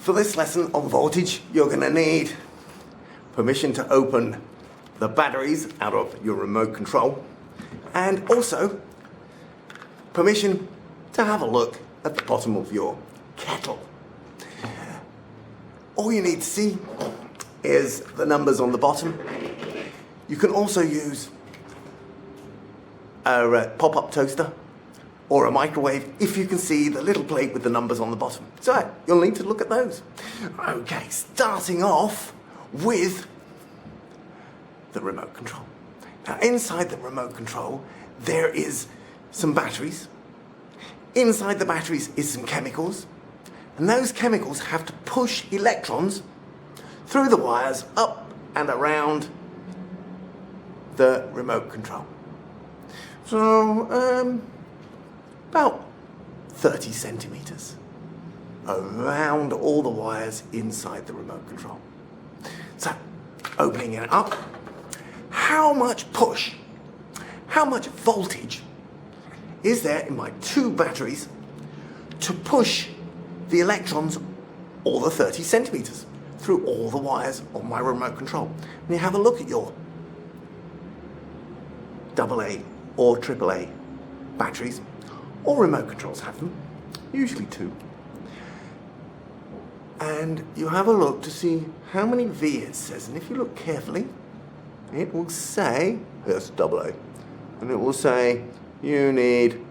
For this lesson on voltage, you're going to need permission to open the batteries out of your remote control, and also permission to have a look at the bottom of your kettle. All you need to see is the numbers on the bottom. You can also use a pop-up toaster or a microwave if you can see the little plate with the numbers on the bottom. So you'll need to look at those. Okay, starting off with the remote control. Now inside the remote control there is some batteries. Inside the batteries is some chemicals, and those chemicals have to push electrons through the wires up and around the remote control. So about 30 centimeters around all the wires inside the remote control. So opening it up, how much push, how much voltage is there in my two batteries to push the electrons all the 30 centimeters through all the wires on my remote control? And you have a look at your AA or AAA batteries. All remote controls have them, usually two. And you have a look to see how many V it says. And if you look carefully, it will say, here's AA, and it will say you need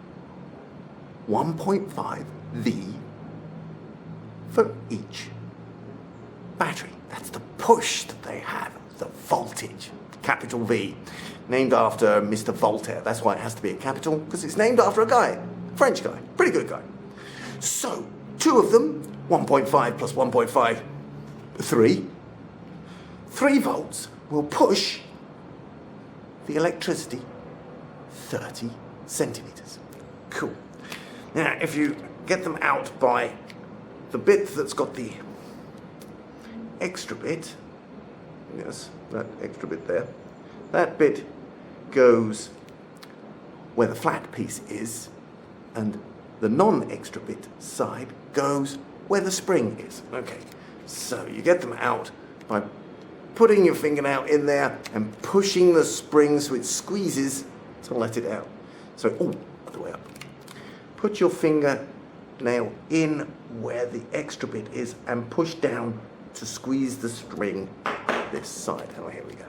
1.5 V for each battery. That's the push that they have, the voltage, capital V, named after Mr. Voltaire. That's why it has to be a capital, because it's named after a guy, French guy, pretty good guy. So, two of them, 1.5 plus 1.5, 3. 3 volts will push the electricity 30 centimeters. Cool. Now, if you get them out by the bit that's got the extra bit, yes, that extra bit there, that bit goes where the flat piece is, and the non-extra bit side goes where the spring is. Okay, so you get them out by putting your fingernail in there and pushing the spring so it squeezes to let it out. So, other way up. Put your fingernail in where the extra bit is and push down to squeeze the string this side. Oh, here we go.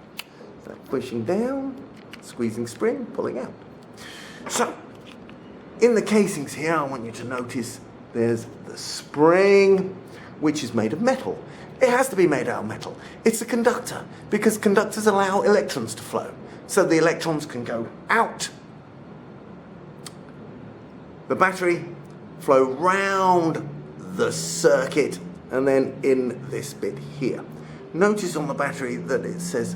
So pushing down, squeezing spring, pulling out. So, in the casings here, I want you to notice there's the spring, which is made of metal. It has to be made out of metal. It's a conductor, because conductors allow electrons to flow. So the electrons can go out the battery, flow round the circuit, and then in this bit here. Notice on the battery that it says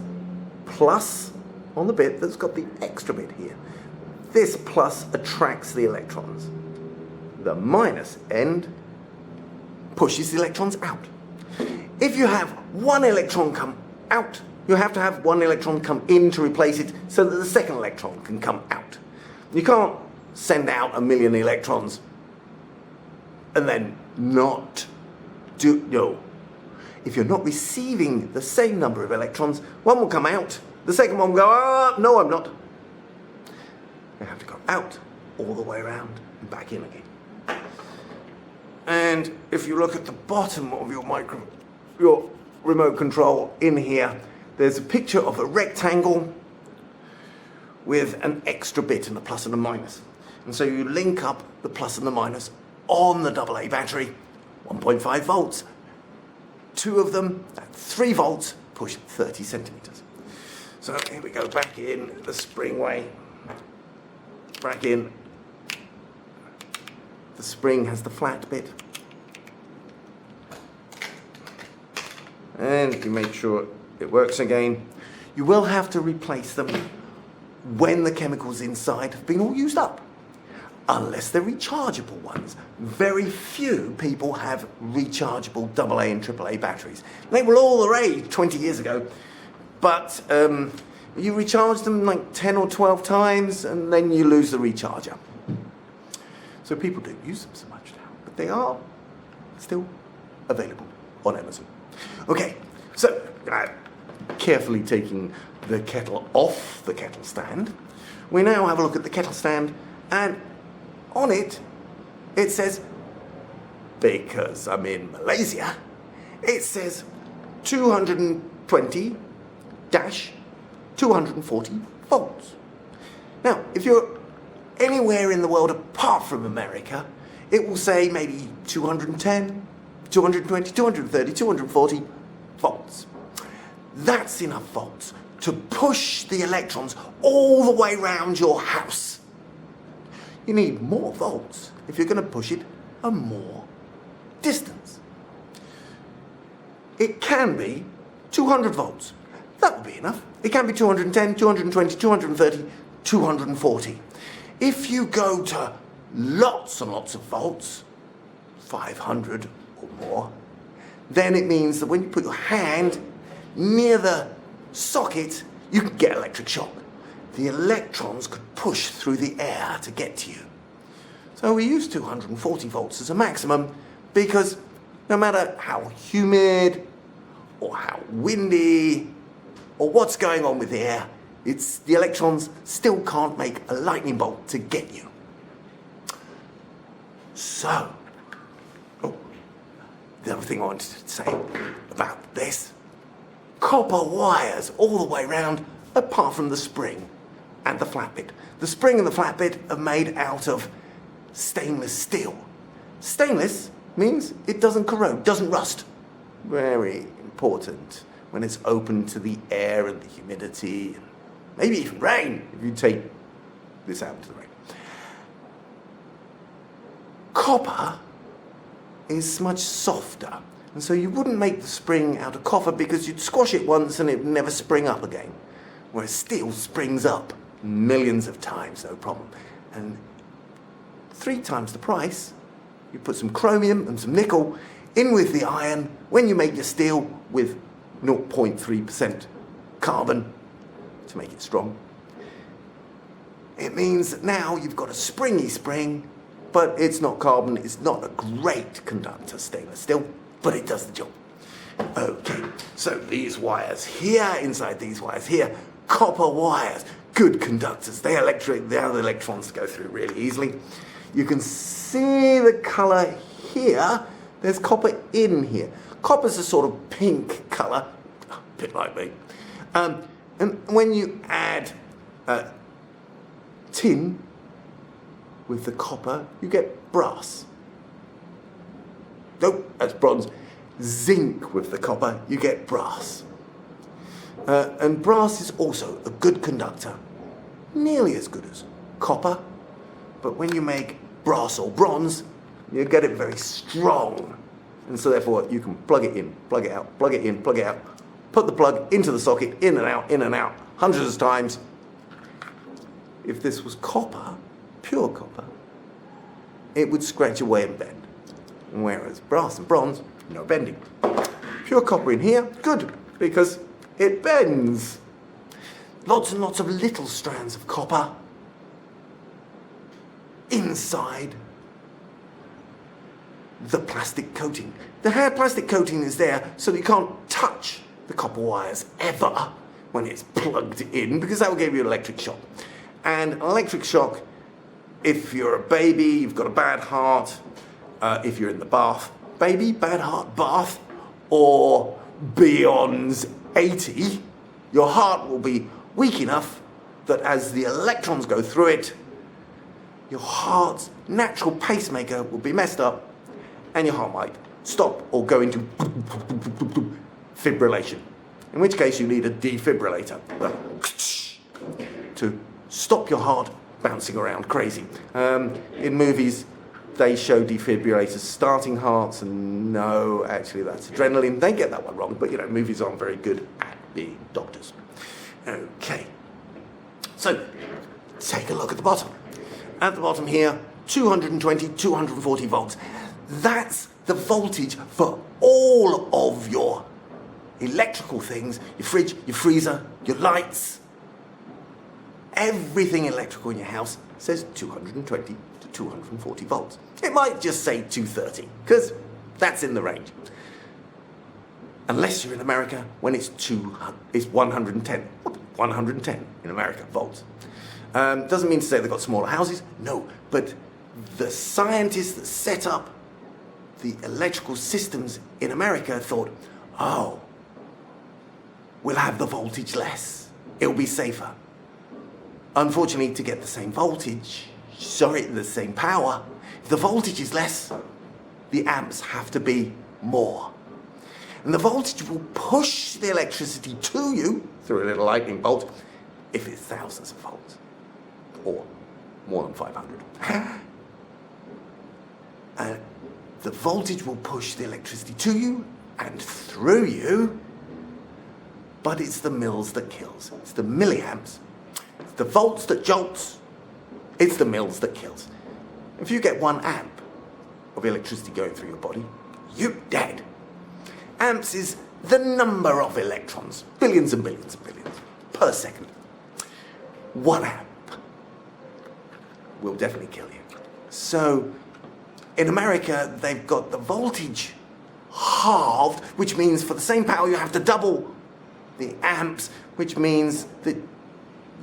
plus on the bit that's got the extra bit here. This plus attracts the electrons. The minus end pushes the electrons out. If you have one electron come out, you have to have one electron come in to replace it so that the second electron can come out. You can't send out 1 million electrons and then not do, no. If you're not receiving the same number of electrons, one will come out, the second one will go, no, I'm not. They have to go out all the way around and back in again. And if you look at the bottom of your remote control in here, there's a picture of a rectangle with an extra bit and a plus and a minus. And so you link up the plus and the minus on the AA battery, 1.5 volts. 2 of them, at 3 volts, push 30 centimeters. So here we go, back in the spring way. Back in. The spring has the flat bit. And you make sure it works again. You will have to replace them when the chemicals inside have been all used up, unless they're rechargeable ones. Very few people have rechargeable AA and AAA batteries. They were all the rage 20 years ago, but you recharge them like 10 or 12 times and then you lose the recharger. So people don't use them so much now, but they are still available. on Amazon. Okay, so carefully taking the kettle off the kettle stand, we now have a look at the kettle stand, and on it, it says, because I'm in Malaysia, it says 220-240 volts. Now, if you're anywhere in the world apart from America, it will say maybe 210, 220, 230, 240 volts. That's enough volts to push the electrons all the way round your house. You need more volts if you're going to push it a more distance. It can be 200 volts. That would be enough. It can be 210, 220, 230, 240. If you go to lots and lots of volts, 500 or more, then it means that when you put your hand near the socket, you can get electric shock. The electrons could push through the air to get to you. So we use 240 volts as a maximum because no matter how humid or how windy or what's going on with the air, the electrons still can't make a lightning bolt to get you. So, the other thing I wanted to say about this, copper wires all the way round apart from the spring and the flat bit. The spring and the flat bit are made out of stainless steel. Stainless means it doesn't corrode, doesn't rust. Very important when it's open to the air and the humidity, and maybe even rain, if you take this out into the rain. Copper is much softer, and so you wouldn't make the spring out of copper because you'd squash it once and it would never spring up again. Whereas steel springs up millions of times, no problem. And 3 times the price, you put some chromium and some nickel in with the iron when you make your steel with 0.3% carbon to make it strong. It means that now you've got a springy spring, but it's not carbon, it's not a great conductor, stainless steel, but it does the job. Okay, so these wires here, inside these wires here, copper wires, good conductors. They allow the electrons to go through really easily. You can see the colour here. There's copper in here. Copper's a sort of pink colour, a bit like me. And when you add tin with the copper, you get brass. Nope, that's bronze. Zinc with the copper, you get brass. And brass is also a good conductor, nearly as good as copper, but when you make brass or bronze, you get it very strong. And so therefore you can plug it in, plug it out, plug it in, plug it out, put the plug into the socket, in and out, hundreds of times. If this was copper, pure copper, it would scratch away and bend. Whereas brass and bronze, no bending. Pure copper in here, good, because it bends. Lots and lots of little strands of copper inside the plastic coating. The hard plastic coating is there so that you can't touch the copper wires ever when it's plugged in, because that will give you an electric shock. And an electric shock, if you're a baby, you've got a bad heart, if you're in the bath, baby, bad heart, bath, or beyond 80, your heart will be weak enough that as the electrons go through it, your heart's natural pacemaker will be messed up and your heart might stop or go into fibrillation, in which case you need a defibrillator to stop your heart bouncing around crazy. In movies, they show defibrillators starting hearts, and no, actually that's adrenaline. They get that one wrong, but movies aren't very good at being doctors. Okay, so take a look at the bottom. At the bottom here, 220, 240 volts. That's the voltage for all of your electrical things, your fridge, your freezer, your lights. Everything electrical in your house says 220 to 240 volts. It might just say 230, because that's in the range. Unless you're in America, when it's 110. 110 in America, volts. Doesn't mean to say they've got smaller houses, no, but the scientists that set up the electrical systems in America thought, oh, we'll have the voltage less. It'll be safer. Unfortunately, to get the same the same power, if the voltage is less, the amps have to be more. And the voltage will push the electricity to you through a little lightning bolt if it's thousands of volts or more than 500. The voltage will push the electricity to you and through you, but it's the mils that kills. It's the milliamps. It's the volts that jolts. It's the mils that kills. If you get 1 amp of electricity going through your body, you're dead. Amps is the number of electrons, billions and billions and billions per second. 1 amp will definitely kill you. So in America, they've got the voltage halved, which means for the same power you have to double the amps, which means that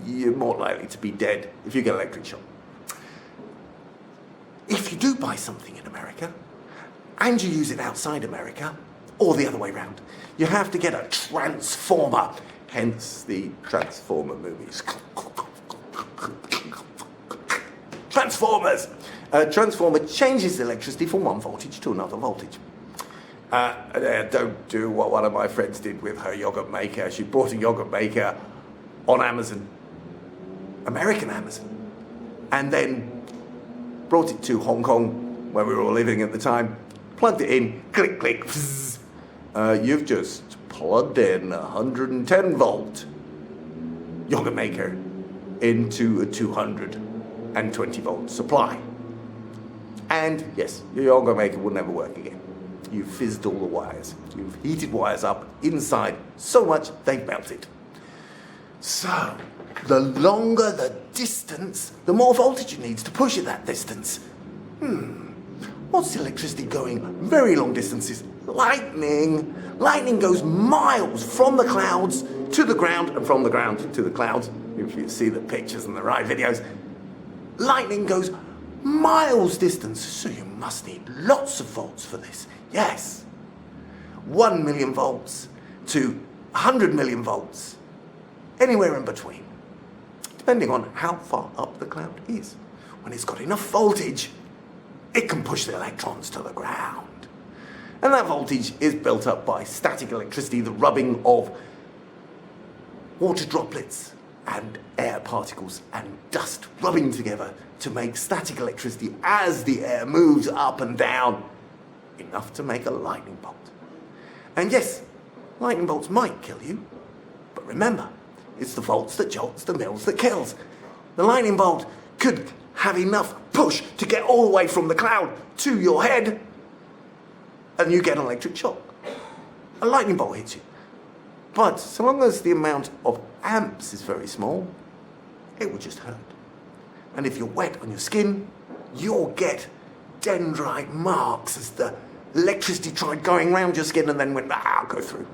you're more likely to be dead if you get electric shock. If you do buy something in America and you use it outside America, or the other way around, you have to get a transformer, hence the Transformer movies. Transformers! A transformer changes the electricity from one voltage to another voltage. Don't do what one of my friends did with her yogurt maker. She bought a yogurt maker on Amazon, American Amazon, and then brought it to Hong Kong, where we were all living at the time, plugged it in, click, click, fizz. You've just plugged in a 110 volt yogurt maker into a 220 volt supply. And yes, your yogurt maker will never work again. You've fizzed all the wires. You've heated wires up inside so much they've melted. So, the longer the distance, the more voltage it needs to push it that distance. What's electricity going very long distances? Lightning. Lightning goes miles from the clouds to the ground and from the ground to the clouds. If you see the pictures and the right videos. Lightning goes miles distance, so you must need lots of volts for this. Yes. 1 million volts to 100 million volts. Anywhere in between. Depending on how far up the cloud is. When it's got enough voltage, it can push the electrons to the ground. And that voltage is built up by static electricity, the rubbing of water droplets and air particles and dust rubbing together to make static electricity as the air moves up and down, enough to make a lightning bolt. And yes, lightning bolts might kill you, but remember, it's the volts that jolts, the mils that kills. The lightning bolt could have enough push to get all the way from the cloud to your head, and you get an electric shock. A lightning bolt hits you. But so long as the amount of amps is very small, it will just hurt. And if you're wet on your skin, you'll get dendrite marks as the electricity tried going around your skin and then went, go through.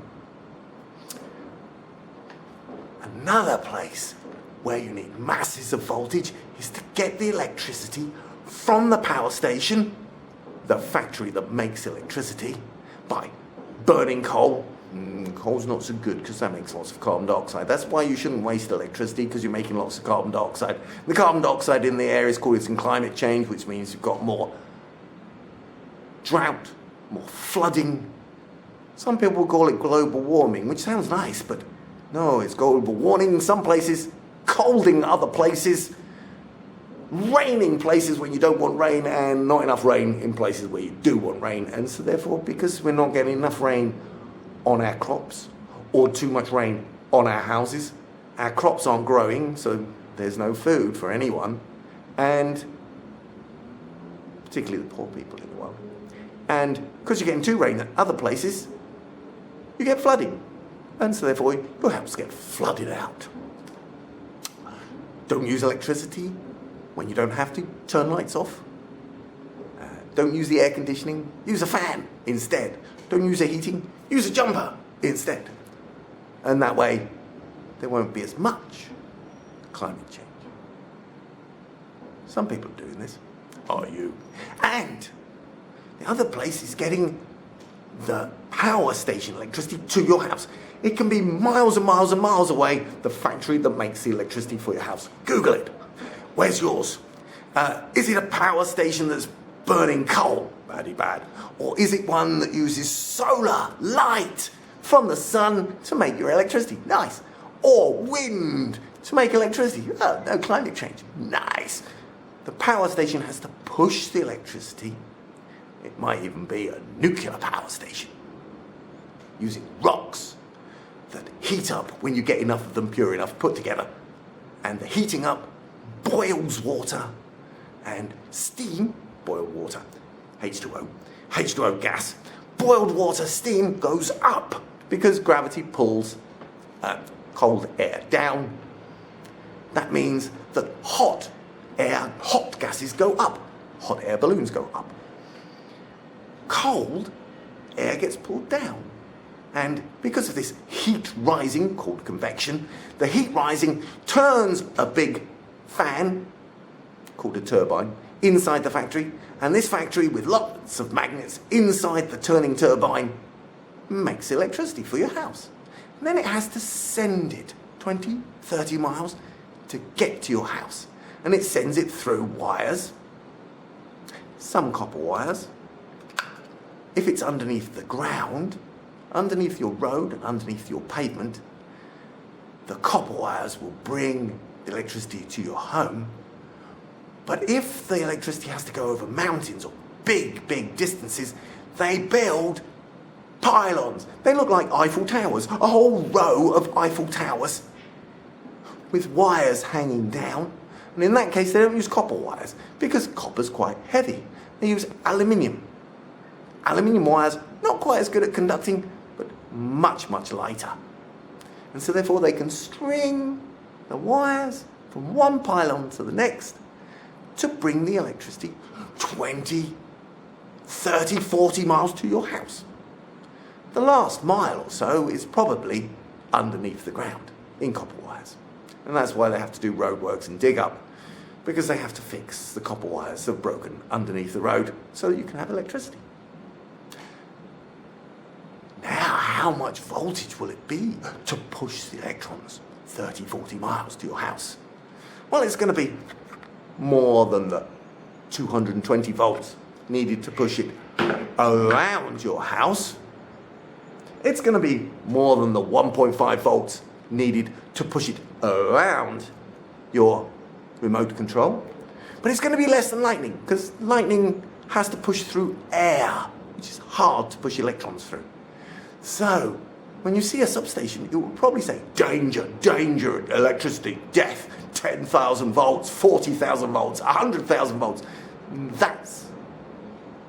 Another place where you need masses of voltage is to get the electricity from the power station, the factory that makes electricity, by burning coal. Coal's not so good because that makes lots of carbon dioxide. That's why you shouldn't waste electricity, because you're making lots of carbon dioxide. The carbon dioxide in the air is causing climate change, which means you've got more drought, more flooding. Some people call it global warming, which sounds nice, but no, it's global warming in some places, colding other places, raining places where you don't want rain, and not enough rain in places where you do want rain. And so therefore, because we're not getting enough rain on our crops, or too much rain on our houses, our crops aren't growing, so there's no food for anyone, and particularly the poor people in the world. And because you're getting too rain in other places, you get flooding. And so therefore, your house gets flooded out. Don't use electricity when you don't have to. Turn lights off. Don't use the air conditioning. Use a fan instead. Don't use a heating. Use a jumper. instead. And that way, there won't be as much climate change. Some people are doing this. Are you? And the other place is getting the power station electricity to your house. It can be miles and miles and miles away, the factory that makes the electricity for your house. Google it. Where's yours? Is it a power station that's burning coal? Baddy bad. Or is it one that uses solar light from the sun to make your electricity? Nice. Or wind to make electricity? Oh, no climate change. Nice. The power station has to push the electricity. It might even be a nuclear power station using rocks that heat up when you get enough of them pure enough put together. And the heating up boils water, and steam, boiled water, H2O gas, boiled water, steam goes up because gravity pulls cold air down. That means that hot gases go up, hot air balloons go up. Cold air gets pulled down. And because of this heat rising, called convection, the heat rising turns a big fan, called a turbine, inside the factory. And this factory, with lots of magnets inside the turning turbine, makes electricity for your house. And then it has to send it 20, 30 miles to get to your house. And it sends it through wires, some copper wires. If it's underneath the ground, underneath your road and underneath your pavement, the copper wires will bring the electricity to your home. But if the electricity has to go over mountains or big, big distances, they build pylons. They look like Eiffel Towers, a whole row of Eiffel Towers with wires hanging down. And in that case, they don't use copper wires because copper's quite heavy. They use aluminium. Aluminium wires, not quite as good at conducting, but much, much lighter. And so therefore they can string the wires from one pylon to the next to bring the electricity 20, 30, 40 miles to your house. The last mile or so is probably underneath the ground in copper wires. And that's why they have to do roadworks and dig up, because they have to fix the copper wires that are broken underneath the road so that you can have electricity. Now, how much voltage will it be to push the electrons 30, 40 miles to your house? Well, it's going to be more than the 220 volts needed to push it around your house. It's going to be more than the 1.5 volts needed to push it around your remote control. But it's going to be less than lightning, because lightning has to push through air, which is hard to push electrons through. So, when you see a substation, it will probably say, danger, danger, electricity, death, 10,000 volts, 40,000 volts, 100,000 volts. That's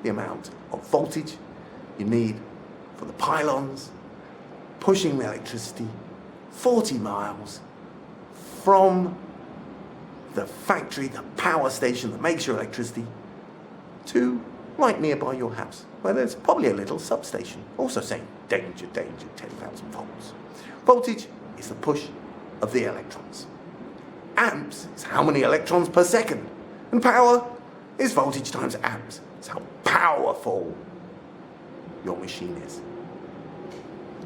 the amount of voltage you need for the pylons pushing the electricity 40 miles from the factory, the power station that makes your electricity, to right nearby your house, where there's probably a little substation also saying danger, danger, 10,000 volts. Voltage is the push of the electrons. Amps is how many electrons per second. And power is voltage times amps. It's how powerful your machine is.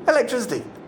Electricity.